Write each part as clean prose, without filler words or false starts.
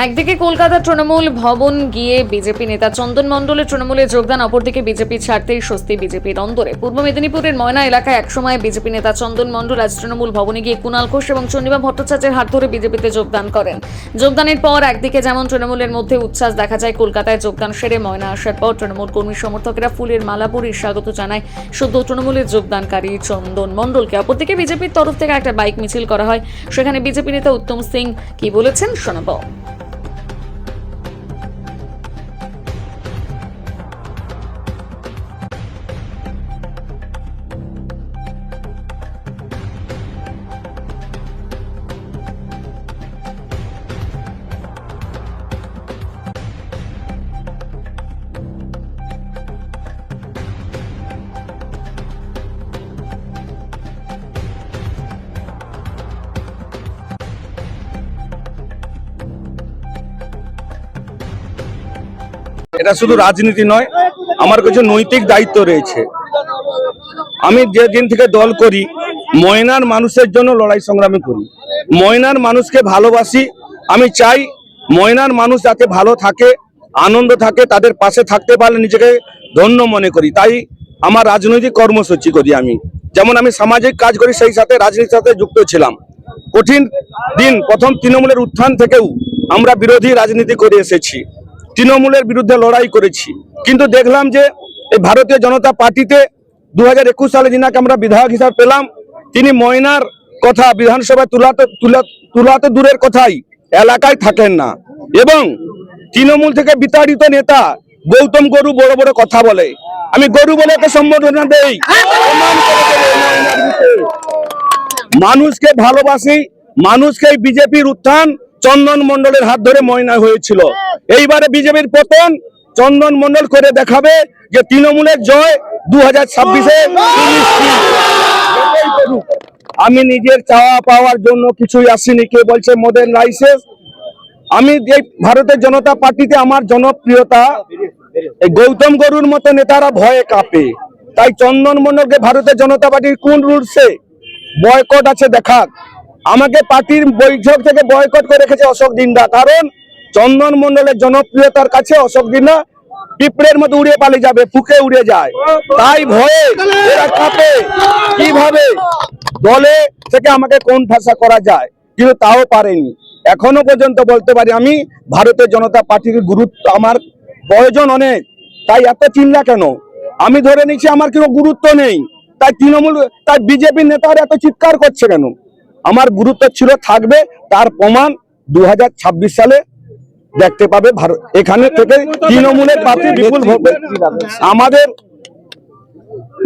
একদিকে কলকাতা তৃণমূল ভবন গিয়ে বিজেপি নেতা চন্দন মণ্ডলের তৃণমূলে যোগদান, অপরদিকে বিজেপি ছাড়তেই স্বস্তি বিজেপির অন্দরে। পূর্ব মেদিনীপুরের ময়না এলাকায় একসময় বিজেপি নেতা চন্দন মণ্ডল আজ তৃণমূল ভবনে গিয়ে কুণাল ঘোষ এবং চন্দ্রিমা ভট্টাচার্যের হাত ধরে বিজেপিতে যোগদান করেন। যোগদানের পর একদিকে যেমন তৃণমূলের মধ্যে উচ্ছ্বাস দেখা যায়, কলকাতায় যোগদান সেরে ময়না আসার পর তৃণমূল কর্মী সমর্থকেরা ফুলের মালা পরিয়ে স্বাগত জানায় সদ্য তৃণমূলের যোগদানকারী চন্দন মণ্ডলকে। অপরদিকে বিজেপির তরফ থেকে একটা বাইক মিছিল করা হয়, সেখানে বিজেপি নেতা উত্তম সিং কি বলেছেন শোনাবো। এটা শুধু রাজনীতি নয়, আমার কিছু নৈতিক দায়িত্ব রয়েছে। আমি যে দিন থেকে দল করি, ময়নার মানুষের জন্য লড়াই সংগ্রামী করি, ময়নার মানুষকে ভালোবাসি। আমি চাই ময়নার মানুষ যাতে ভালো থাকে, আনন্দ থাকে, তাদের পাশে থাকতে পারলে নিজেকে ধন্য মনে করি। তাই আমার রাজনৈতিক কর্মসূচি করি। আমি যেমন আমি সামাজিক কাজ করি, সেই সাথে রাজনীতির সাথে যুক্ত ছিলাম। কঠিন দিন প্রথম তৃণমূলের উত্থান থেকেও আমরা বিরোধী রাজনীতি করে এসেছি, তৃণমূলের বিরুদ্ধে লড়াই করেছি। কিন্তু দেখলাম যে এই ভারতীয় জনতা পার্টিতে 2021 সালে যিনাকে আমরা বিধায়ক হিসাবে পেলাম, তিনি ময়নার কথা বিধানসভায় তুলাতে দূরের কথাই এলাকায় থাকেন না। এবং তৃণমূল থেকে বিতাড়িত নেতা গৌতম গরু বড় বড় কথা বলে। আমি গরু বলে ওকে সম্বোধনা দেই। মানুষকে ভালোবাসি, মানুষকে বিজেপির উত্থান চন্দন মণ্ডলের হাত ধরে ময়না হয়েছিল। এইবারে বিজেপির পতন চন্দন মণ্ডল করে দেখাবে যে তৃণমূলের জয় 2026-এ। আমি নিজের চাওয়া পাওয়ার জন্য কিছুই আসিনি। কে বলছে মডার্ন লাইসেন্স? আমি যে ভারতের জনতা পার্টিতে আমার জনপ্রিয়তা, এই গৌতম গরুর মতো নেতারা ভয়ে কাঁপে। তাই চন্দন মণ্ডলকে ভারতের জনতা পার্টির কোন রুলসে বয়কট আছে দেখাক। আমাকে পার্টির বৈঠক থেকে বয়কট করে রেখেছে অশোক দিন্দা, কারণ চন্দন মণ্ডলের জনপ্রিয়তার কাছে অশোক দিন্দা পিঁপড়ের মতো উড়ে পালিয়ে যাবে, ফুকে উড়ে যায়। তাই ভয়ে এরা কাঁপে কিভাবে দলে থেকে আমাকে কোন ঠাসা করা যায়, কিন্তু তাও পারেনি। এখনো পর্যন্ত বলতে পারি আমি ভারতীয় জনতা পার্টির গুরুত্ব আমার প্রয়োজন অনেক। তাই এত চিন্তা কেন? আমি ধরে নিচ্ছি আমার কোনো গুরুত্ব নেই, তাই তৃণমূল, তাই বিজেপির নেতারা এত চিৎকার করছে কেন? আমার গুরুত্ব ছিল, থাকবে। তার প্রমাণ 2026 সালে দেখতে পাবে। এখানে থেকে তৃণমূলের প্রার্থী বিপুল ভোটে আমাদের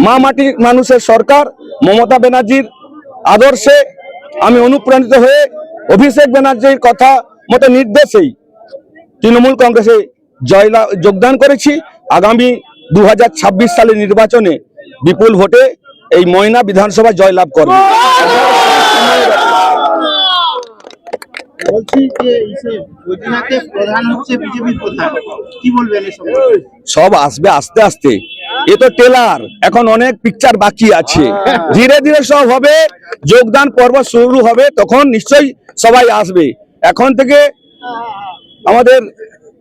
মা মাটি মানুষের সরকার মমতা ব্যানার্জির আদর্শে আমি অনুপ্রাণিত হয়ে অভিষেক ব্যানার্জির কথা মতো নির্দেশেই তৃণমূল কংগ্রেসে যোগদান করেছি। আগামী 2026 সালে নির্বাচনে বিপুল ভোটে এই ময়না বিধানসভা জয়লাভ করবে। সব আসবে আস্তে আস্তে, এ তো টেলার, এখন অনেক পিকচার বাকি আছে। ধীরে ধীরে সব হবে, যোগদান পর্ব শুরু হবে, তখন নিশ্চয়ই সবাই আসবে। এখন থেকে আমাদের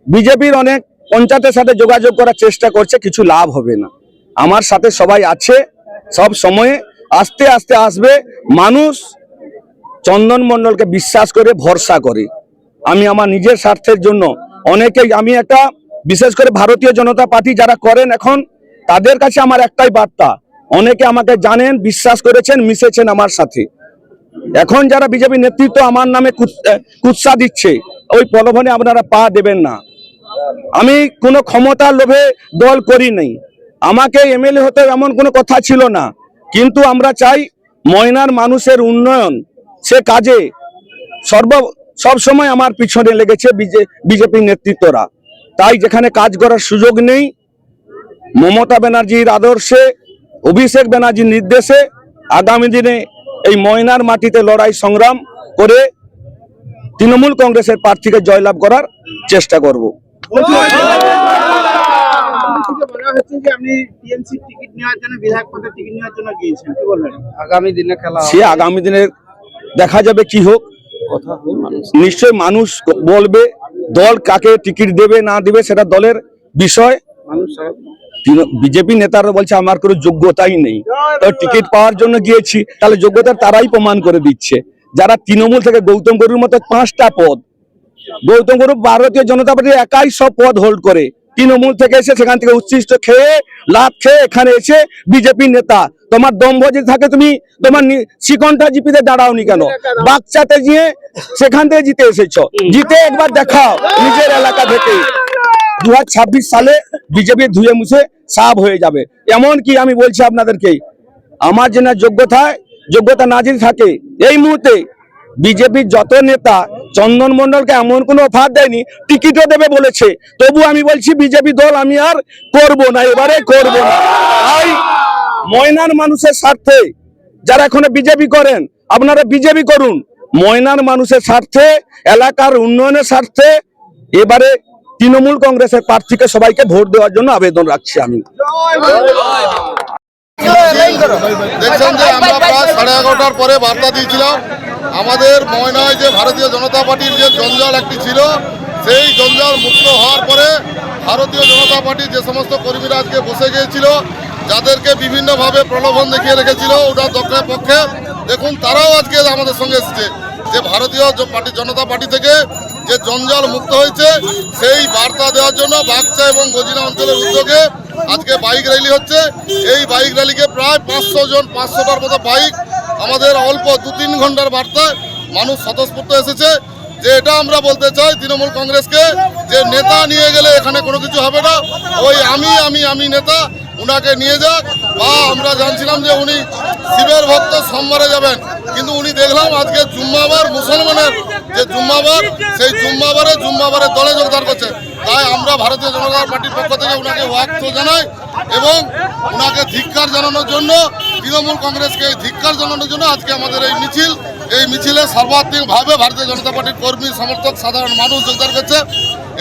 বিজেপির অনেক পঞ্চায়েতের সাথে যোগাযোগ করার চেষ্টা করছে, কিছু লাভ হবে না। আমার সাথে সবাই আছে, সব সময়ে আস্তে আস্তে আসবে। মানুষ চন্দন মণ্ডলকে বিশ্বাস করে ভরসা করে। আমি আমার নিজের স্বার্থের জন্য অনেকেই, আমি একটা বিশেষ করে ভারতীয় জনতা পার্টি যারা করেন এখন, তাদের কাছে আমার একটাই বার্তা, অনেকে আমাকে জানেন, বিশ্বাস করেছেন, মিশেছেন আমার সাথে। এখন যারা বিজেপি নেতৃত্ব আমার নামে কুৎসা দিচ্ছে, ওই প্রলোভনে আপনারা পা দেবেন না। আমি কোনো ক্ষমতার লোভে দল করি নাই, আমাকে এমএলএ হতে এমন কোনো কথা ছিল না। কিন্তু আমরা চাই ময়নার মানুষের উন্নয়ন, সে কাজে সব সময় আমার পিছনে লেগেছে বিজেপি নেতৃত্বরা। তাই যেখানে কাজ করার সুযোগ নেই, মমতা ব্যানার্জির আদর্শে, অভিষেক ব্যানার্জির নির্দেশে আগামী দিনে এই ময়নার মাটিতে লড়াই সংগ্রাম করে তৃণমূল কংগ্রেসের প্রার্থীকে জয়লাভ করার চেষ্টা করব। আগামী দিনে দেখা যাবে কি হোক, নিশ্চয় মানুষ বলবে, দল কাকে টিকিট দেবে না দেবে সেটা দলের বিষয়। বিজেপি নেতারা বলছে আমার কোনো যোগ্যতাই নেই, তো টিকিট পাওয়ার জন্য গিয়েছি, তাহলে যোগ্যতা তারাই প্রমাণ করে দিচ্ছে। যারা তৃণমূল থেকে গৌতম গরুর মতো 5টা পদ, গৌতম গরু ভারতীয় জনতা পার্টি একাই সব পদ হোল্ড করে, তৃণমূল থেকে এসে সেখান থেকে উচ্ছিষ্ট খেয়ে লাভ খেয়ে এখানে এসে বিজেপি নেতা। তোমার দম্ভ যদি থাকে তুমি তোমার শিকনটা জিপিতে দাঁড়াওনি কেন? বাচ্চাতে গিয়ে সেখান থেকে জিতে এসেছো, জিতে একবার দেখাও নিজের এলাকা থেকে। 2026 সালে বিজেপি ধুয়ে মুছে সাফ হয়ে যাবে। এমন কি আমি বলছি আপনাদেরকে, আমার যে না যোগ্যতা না যদি থাকে, এই মুহূর্তে বিজেপির যত নেতা চন্দন মন্ডলকে এমন কোনো অফার দেয়নি, টিকিটও দেবে বলেছে, তবু আমি বলছি বিজেপি দল আমি আর করব না, এবারে করব না। তাই ময়নার মানুষের স্বার্থে যারা এখনো বিজেপি করেন, আপনারা বিজেপি করুন। ময়নার মানুষের স্বার্থে, এলাকার উন্নয়নের স্বার্থে এবারে তৃণমূল কংগ্রেসের প্রার্থীকে সবাইকে ভোট দেওয়ার জন্য আবেদন রাখছি আমি। দেখছেন যে আমরা প্রায় 11:30টার পরে বার্তা দিয়েছিলাম, আমাদের ময়নায় যে ভারতীয় জনতা পার্টির যে জঞ্জাল একটি ছিল, সেই জঞ্জাল মুক্ত হওয়ার পরে ভারতীয় জনতা পার্টির যে সমস্ত কর্মীরা আজকে বসে গিয়েছিল, যাদেরকে বিভিন্নভাবে প্রলোভন দেখিয়ে রেখেছিল ওটা দক্ষের পক্ষে, দেখুন তারাও আজকে আমাদের সঙ্গে এসেছে যে ভারতীয় জনতা পার্টি থেকে যে জঞ্জাল মুক্ত হয়েছে সেই বার্তা দেওয়ার জন্য বাগচা এবং গজিনা অঞ্চলের উদ্যোগে আজকে বাইক র্যালি হচ্ছে। এই বাইক র্যালিকে প্রায় 500টার মতো বাইক আমাদের অল্প 2-3 ঘন্টার বার্তায় মানুষ স্বতঃস্ফূর্ত এসেছে। যে এটা আমরা বলতে চাই তৃণমূল কংগ্রেসকে, যে নেতা নিয়ে গেলে এখানে কোনো কিছু হবে না, ওই আমি নেতা উনাকে নিয়ে যাক। বা আমরা জানছিলাম যে উনি শিবের ভক্ত, সোমবারে যাবেন, কিন্তু উনি দেখলাম আজকে জুম্মাবার, মুসলমানের যে জুম্মাবার, সেই জুম্মাবারের দলে যোগদান করছে। তাই আমরা ভারতীয় জনতা পার্টির পক্ষ থেকে উনাকে ওয়াক্ত জানাই এবং উনাকে ধিক্কার জানানোর জন্য, তৃণমূল কংগ্রেসকে ধিক্কার জানানোর জন্য আজকে আমাদের এই মিছিলে সর্বাত্মকভাবে ভারতীয় জনতা পার্টির কর্মী, সমর্থক, সাধারণ মানুষ যোগদান করছে।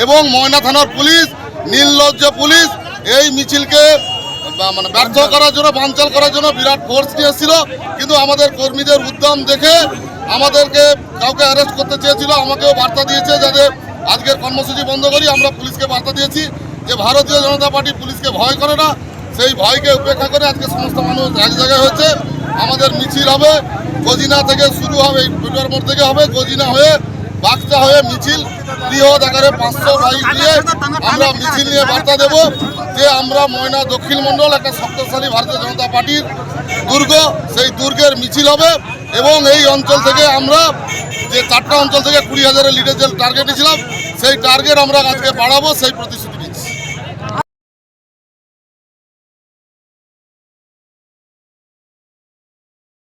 এবং ময়না থানার পুলিশ, নির্লজ্জ পুলিশ এই মিছিলকে ব্যর্থ করার জন্য, বানচাল করার জন্য বিরাট ফোর্স নিয়ে এসেছিল, কিন্তু আমাদের কর্মীদের উদ্যম দেখে আমাদেরকে কাউকে অ্যারেস্ট করতে চেয়েছিল। আমাকেও বার্তা দিয়েছে যাতে আজকের কর্মসূচি বন্ধ করি। আমরা পুলিশকে বার্তা দিয়েছি যে ভারতীয় জনতা পার্টি পুলিশকে ভয় করে না, সেই ভয়কে উপেক্ষা করে আজকে সমস্ত মানুষ এক জায়গায় হয়েছে। আমাদের মিছিল হবে, গজিনা থেকে শুরু হবে, পেটুয়ার মোড় থেকে হবে, গজিনা হয়ে বাগচা হয়ে মিছিল বৃহৎ আকারে 500 বাইক নিয়ে আমরা মিছিল নিয়ে বার্তা দেব যে আমরা ময়না দক্ষিণ মণ্ডল একটা শক্তিশালী ভারতীয় জনতা পার্টির দুর্গ, সেই দুর্গের মিছিল হবে। এবং এই অঞ্চল থেকে আমরা যে 4টা অঞ্চল থেকে 20,000-এর লিডের যে টার্গেট ছিলাম, সেই টার্গেট আমরা আজকে বাড়াবো, সেই প্রতিশ্রুতি।